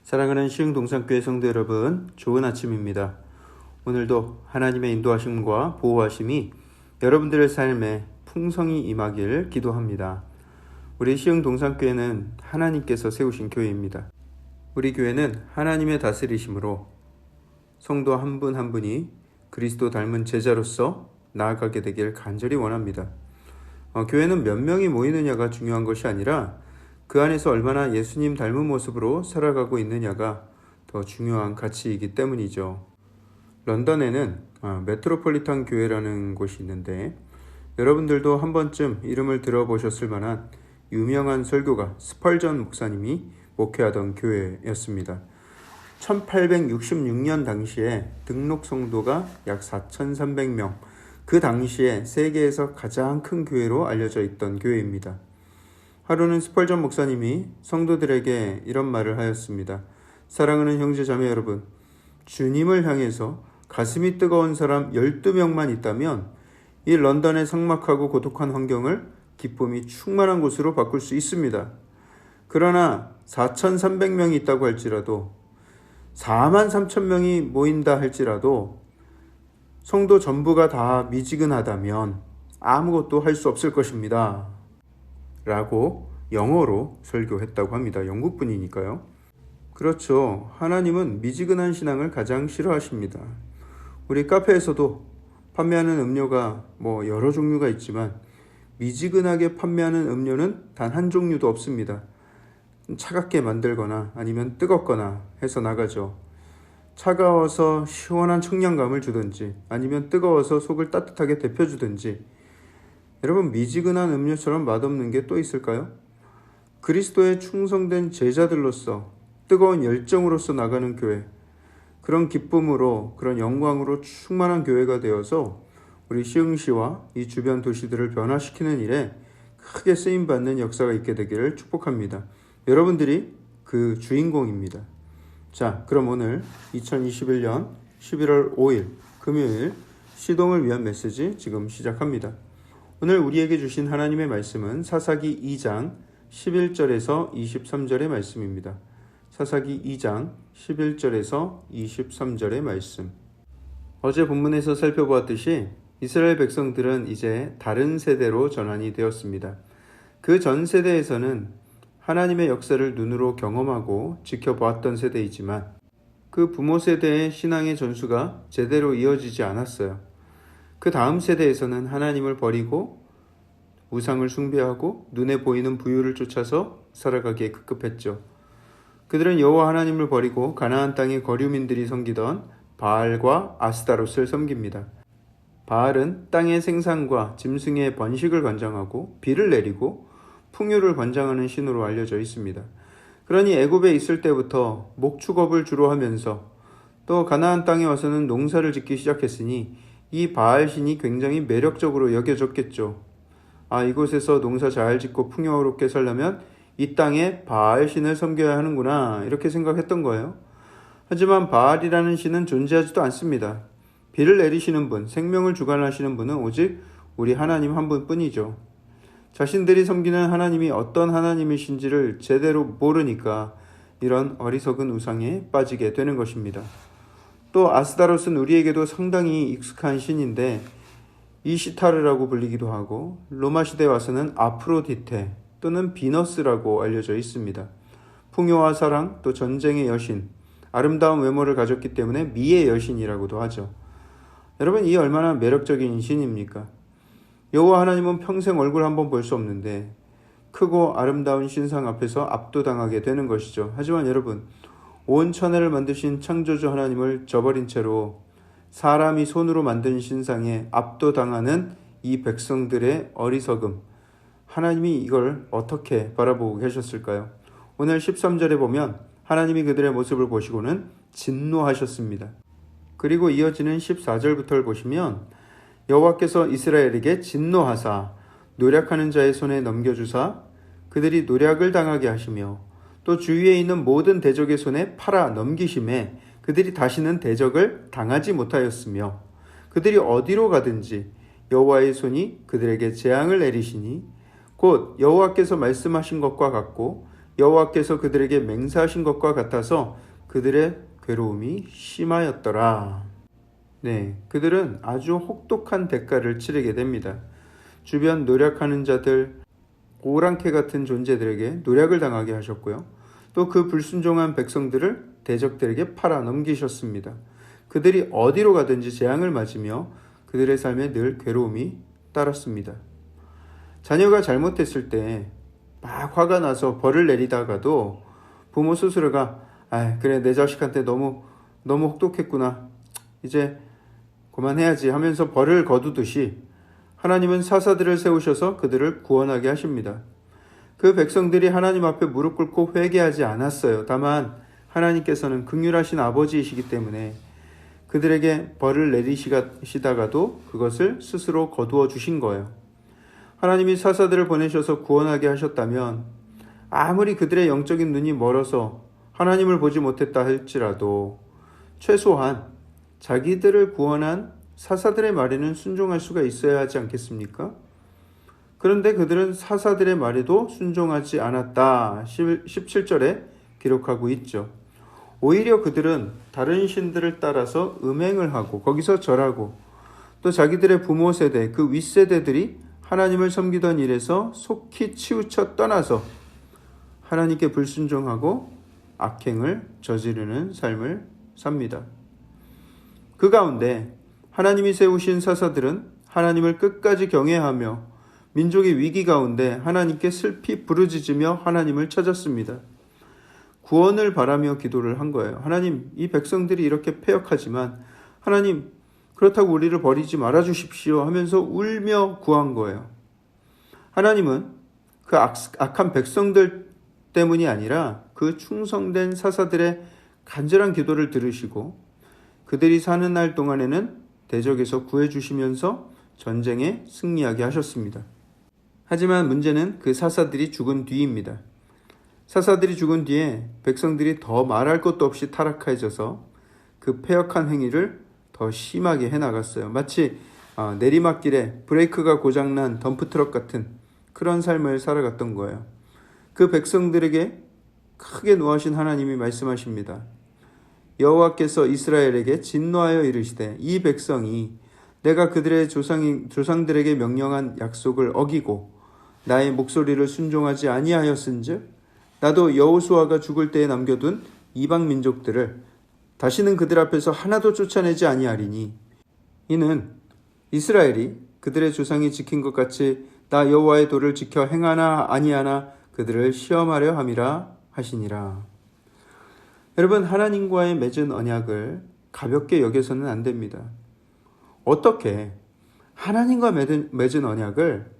사랑하는 시흥동산교회 성도 여러분, 좋은 아침입니다. 오늘도 하나님의 인도하심과 보호하심이 여러분들의 삶에 풍성히 임하길 기도합니다. 우리 시흥동산교회는 하나님께서 세우신 교회입니다. 우리 교회는 하나님의 다스리심으로 성도 한 분 한 분이 그리스도 닮은 제자로서 나아가게 되길 간절히 원합니다. 교회는 몇 명이 모이느냐가 중요한 것이 아니라 그 안에서 얼마나 예수님 닮은 모습으로 살아가고 있느냐가 더 중요한 가치이기 때문이죠. 런던에는 메트로폴리탄 교회라는 곳이 있는데 여러분들도 한 번쯤 이름을 들어보셨을 만한 유명한 설교가 스펄전 목사님이 목회하던 교회였습니다. 1866년 당시에 등록 성도가 약 4,300명, 그 당시에 세계에서 가장 큰 교회로 알려져 있던 교회입니다. 하루는 스펄전 목사님이 성도들에게 이런 말을 하였습니다. 사랑하는 형제 자매 여러분, 주님을 향해서 가슴이 뜨거운 사람 12명만 있다면 이 런던의 삭막하고 고독한 환경을 기쁨이 충만한 곳으로 바꿀 수 있습니다. 그러나 4,300명이 있다고 할지라도 43,000명이 모인다 할지라도 성도 전부가 다 미지근하다면 아무것도 할 수 없을 것입니다. 라고 영어로 설교했다고 합니다. 영국분이니까요. 그렇죠. 하나님은 미지근한 신앙을 가장 싫어하십니다. 우리 카페에서도 판매하는 음료가 여러 종류가 있지만 미지근하게 판매하는 음료는 단 한 종류도 없습니다. 차갑게 만들거나 아니면 뜨겁거나 해서 나가죠. 차가워서 시원한 청량감을 주든지 아니면 뜨거워서 속을 따뜻하게 데펴주든지. 여러분, 미지근한 음료처럼 맛없는 게 또 있을까요? 그리스도의 충성된 제자들로서 뜨거운 열정으로서 나가는 교회, 그런 기쁨으로 그런 영광으로 충만한 교회가 되어서 우리 시흥시와 이 주변 도시들을 변화시키는 일에 크게 쓰임받는 역사가 있게 되기를 축복합니다. 여러분들이 그 주인공입니다. 자, 그럼 오늘 2021년 11월 5일 금요일 시동을 위한 메시지 지금 시작합니다. 오늘 우리에게 주신 하나님의 말씀은 사사기 2장 11절에서 23절의 말씀입니다. 사사기 2장 11절에서 23절의 말씀. 어제 본문에서 살펴보았듯이 이스라엘 백성들은 이제 다른 세대로 전환이 되었습니다. 그 전 세대에서는 하나님의 역사를 눈으로 경험하고 지켜보았던 세대이지만 그 부모 세대의 신앙의 전수가 제대로 이어지지 않았어요. 그 다음 세대에서는 하나님을 버리고 우상을 숭배하고 눈에 보이는 부유를 쫓아서 살아가기에 급급했죠. 그들은 여호와 하나님을 버리고 가나안 땅의 거류민들이 섬기던 바알과 아스타롯을 섬깁니다. 바알은 땅의 생산과 짐승의 번식을 관장하고 비를 내리고 풍요를 관장하는 신으로 알려져 있습니다. 그러니 애굽에 있을 때부터 목축업을 주로 하면서 또 가나안 땅에 와서는 농사를 짓기 시작했으니 이 바알 신이 굉장히 매력적으로 여겨졌겠죠. 이곳에서 농사 잘 짓고 풍요롭게 살려면 이 땅에 바알 신을 섬겨야 하는구나, 이렇게 생각했던 거예요. 하지만 바알이라는 신은 존재하지도 않습니다. 비를 내리시는 분, 생명을 주관하시는 분은 오직 우리 하나님 한 분뿐이죠. 자신들이 섬기는 하나님이 어떤 하나님이신지를 제대로 모르니까 이런 어리석은 우상에 빠지게 되는 것입니다. 또 아스타롯은 우리에게도 상당히 익숙한 신인데 이시타르라고 불리기도 하고 로마 시대에 와서는 아프로디테 또는 비너스라고 알려져 있습니다. 풍요와 사랑, 또 전쟁의 여신, 아름다운 외모를 가졌기 때문에 미의 여신이라고도 하죠. 여러분, 이 얼마나 매력적인 신입니까? 여호와 하나님은 평생 얼굴 한번 볼 수 없는데 크고 아름다운 신상 앞에서 압도당하게 되는 것이죠. 하지만 여러분, 온 천하를 만드신 창조주 하나님을 저버린 채로 사람이 손으로 만든 신상에 압도당하는 이 백성들의 어리석음, 하나님이 이걸 어떻게 바라보고 계셨을까요? 오늘 13절에 보면 하나님이 그들의 모습을 보시고는 진노하셨습니다. 그리고 이어지는 14절부터를 보시면 여호와께서 이스라엘에게 진노하사 노략하는 자의 손에 넘겨주사 그들이 노략을 당하게 하시며 또 주위에 있는 모든 대적의 손에 팔아 넘기심에 그들이 다시는 대적을 당하지 못하였으며 그들이 어디로 가든지 여호와의 손이 그들에게 재앙을 내리시니 곧 여호와께서 말씀하신 것과 같고 여호와께서 그들에게 맹세하신 것과 같아서 그들의 괴로움이 심하였더라. 네, 그들은 아주 혹독한 대가를 치르게 됩니다. 주변 노력하는 자들, 오랑캐 같은 존재들에게 노력을 당하게 하셨고요. 또 그 불순종한 백성들을 대적들에게 팔아 넘기셨습니다. 그들이 어디로 가든지 재앙을 맞으며 그들의 삶에 늘 괴로움이 따랐습니다. 자녀가 잘못했을 때 막 화가 나서 벌을 내리다가도 부모 스스로가 그래 내 자식한테 너무 혹독했구나. 이제 그만해야지 하면서 벌을 거두듯이 하나님은 사사들을 세우셔서 그들을 구원하게 하십니다. 그 백성들이 하나님 앞에 무릎 꿇고 회개하지 않았어요. 다만 하나님께서는 긍휼하신 아버지이시기 때문에 그들에게 벌을 내리시다가도 그것을 스스로 거두어 주신 거예요. 하나님이 사사들을 보내셔서 구원하게 하셨다면 아무리 그들의 영적인 눈이 멀어서 하나님을 보지 못했다 할지라도 최소한 자기들을 구원한 사사들의 말에는 순종할 수가 있어야 하지 않겠습니까? 그런데 그들은 사사들의 말에도 순종하지 않았다. 17절에 기록하고 있죠. 오히려 그들은 다른 신들을 따라서 음행을 하고 거기서 절하고 또 자기들의 부모 세대, 그 윗세대들이 하나님을 섬기던 일에서 속히 치우쳐 떠나서 하나님께 불순종하고 악행을 저지르는 삶을 삽니다. 그 가운데 하나님이 세우신 사사들은 하나님을 끝까지 경외하며 민족의 위기 가운데 하나님께 슬피 부르짖으며 하나님을 찾았습니다. 구원을 바라며 기도를 한 거예요. 하나님, 이 백성들이 이렇게 패역하지만 하나님, 그렇다고 우리를 버리지 말아주십시오 하면서 울며 구한 거예요. 하나님은 그 악한 백성들 때문이 아니라 그 충성된 사사들의 간절한 기도를 들으시고 그들이 사는 날 동안에는 대적에서 구해주시면서 전쟁에 승리하게 하셨습니다. 하지만 문제는 그 사사들이 죽은 뒤입니다. 사사들이 죽은 뒤에 백성들이 더 말할 것도 없이 타락해져서 그 패역한 행위를 더 심하게 해나갔어요. 마치 내리막길에 브레이크가 고장난 덤프트럭 같은 그런 삶을 살아갔던 거예요. 그 백성들에게 크게 노하신 하나님이 말씀하십니다. 여호와께서 이스라엘에게 진노하여 이르시되 이 백성이 내가 그들의 조상들에게 명령한 약속을 어기고 나의 목소리를 순종하지 아니하였은즉 나도 여호수아가 죽을 때에 남겨둔 이방 민족들을 다시는 그들 앞에서 하나도 쫓아내지 아니하리니 이는 이스라엘이 그들의 조상이 지킨 것 같이 나 여호와의 도를 지켜 행하나 아니하나 그들을 시험하려 함이라 하시니라. 여러분, 하나님과의 맺은 언약을 가볍게 여겨서는 안 됩니다. 어떻게 하나님과 맺은 언약을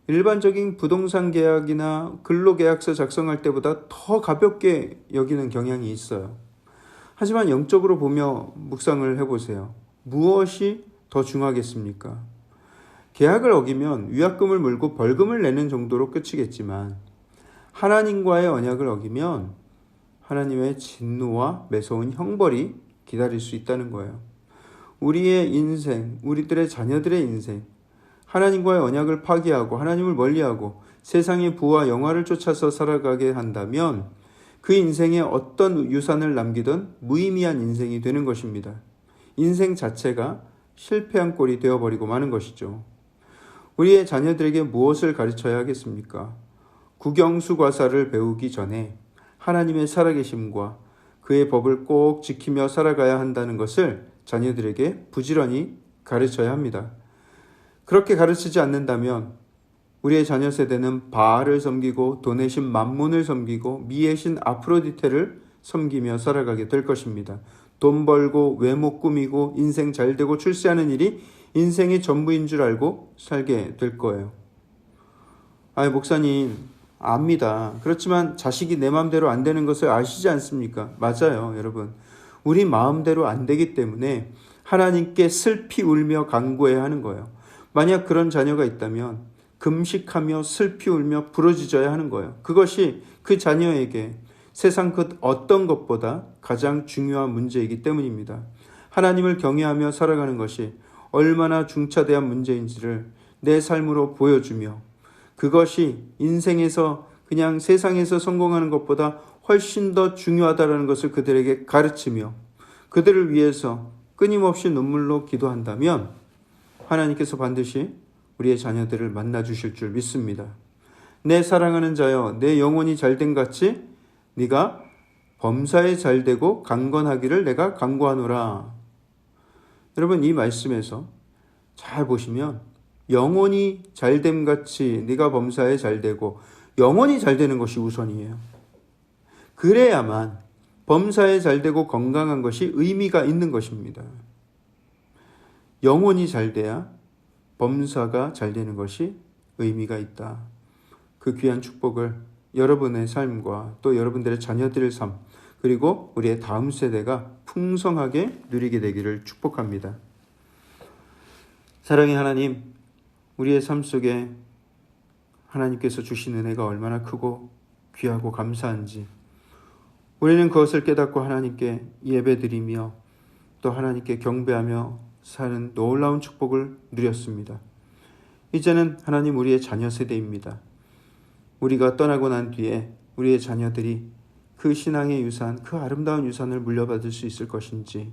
일반적인 부동산 계약이나 근로계약서 작성할 때보다 더 가볍게 여기는 경향이 있어요. 하지만 영적으로 보며 묵상을 해보세요. 무엇이 더 중하겠습니까? 계약을 어기면 위약금을 물고 벌금을 내는 정도로 끝이겠지만 하나님과의 언약을 어기면 하나님의 진노와 매서운 형벌이 기다릴 수 있다는 거예요. 우리의 인생, 우리들의 자녀들의 인생, 하나님과의 언약을 파기하고 하나님을 멀리하고 세상의 부와 영화를 쫓아서 살아가게 한다면 그 인생에 어떤 유산을 남기든 무의미한 인생이 되는 것입니다. 인생 자체가 실패한 꼴이 되어버리고 마는 것이죠. 우리의 자녀들에게 무엇을 가르쳐야 하겠습니까? 국영수과사를 배우기 전에 하나님의 살아계심과 그의 법을 꼭 지키며 살아가야 한다는 것을 자녀들에게 부지런히 가르쳐야 합니다. 그렇게 가르치지 않는다면 우리의 자녀 세대는 바알을 섬기고 돈의 신 맘몬을 섬기고 미의 신 아프로디테를 섬기며 살아가게 될 것입니다. 돈 벌고 외모 꾸미고 인생 잘 되고 출세하는 일이 인생의 전부인 줄 알고 살게 될 거예요. 목사님, 압니다. 그렇지만 자식이 내 마음대로 안 되는 것을 아시지 않습니까? 맞아요, 여러분. 우리 마음대로 안 되기 때문에 하나님께 슬피 울며 간구해야 하는 거예요. 만약 그런 자녀가 있다면 금식하며 슬피 울며 부르짖어야 하는 거예요. 그것이 그 자녀에게 세상 그 어떤 것보다 가장 중요한 문제이기 때문입니다. 하나님을 경외하며 살아가는 것이 얼마나 중차대한 문제인지를 내 삶으로 보여주며 그것이 인생에서 그냥 세상에서 성공하는 것보다 훨씬 더 중요하다는 것을 그들에게 가르치며 그들을 위해서 끊임없이 눈물로 기도한다면 하나님께서 반드시 우리의 자녀들을 만나 주실 줄 믿습니다. 내 사랑하는 자여, 내 영혼이 잘된 같이 네가 범사에 잘되고 강건하기를 내가 간구하노라. 여러분, 이 말씀에서 잘 보시면 영혼이 잘됨 같이 네가 범사에 잘되고, 영혼이 잘되는 것이 우선이에요. 그래야만 범사에 잘되고 건강한 것이 의미가 있는 것입니다. 영혼이 잘돼야 범사가 잘되는 것이 의미가 있다. 그 귀한 축복을 여러분의 삶과 또 여러분들의 자녀들의 삶, 그리고 우리의 다음 세대가 풍성하게 누리게 되기를 축복합니다. 사랑의 하나님, 우리의 삶 속에 하나님께서 주신 은혜가 얼마나 크고 귀하고 감사한지 우리는 그것을 깨닫고 하나님께 예배드리며 또 하나님께 경배하며 사는 놀라운 축복을 누렸습니다. 이제는 하나님, 우리의 자녀 세대입니다. 우리가 떠나고 난 뒤에 우리의 자녀들이 그 신앙의 유산, 그 아름다운 유산을 물려받을 수 있을 것인지,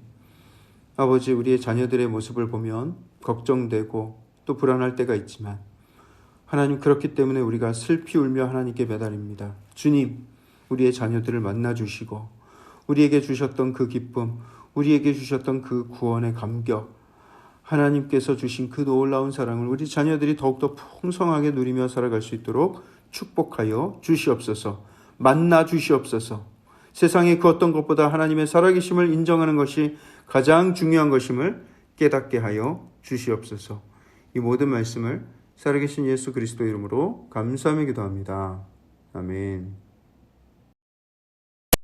아버지, 우리의 자녀들의 모습을 보면 걱정되고 또 불안할 때가 있지만 하나님, 그렇기 때문에 우리가 슬피 울며 하나님께 매달립니다. 주님, 우리의 자녀들을 만나 주시고 우리에게 주셨던 그 기쁨, 우리에게 주셨던 그 구원의 감격, 하나님께서 주신 그 놀라운 사랑을 우리 자녀들이 더욱더 풍성하게 누리며 살아갈 수 있도록 축복하여 주시옵소서. 만나 주시옵소서. 세상의 그 어떤 것보다 하나님의 살아계심을 인정하는 것이 가장 중요한 것임을 깨닫게 하여 주시옵소서. 이 모든 말씀을 살아계신 예수 그리스도 이름으로 감사하며 기도합니다. 아멘.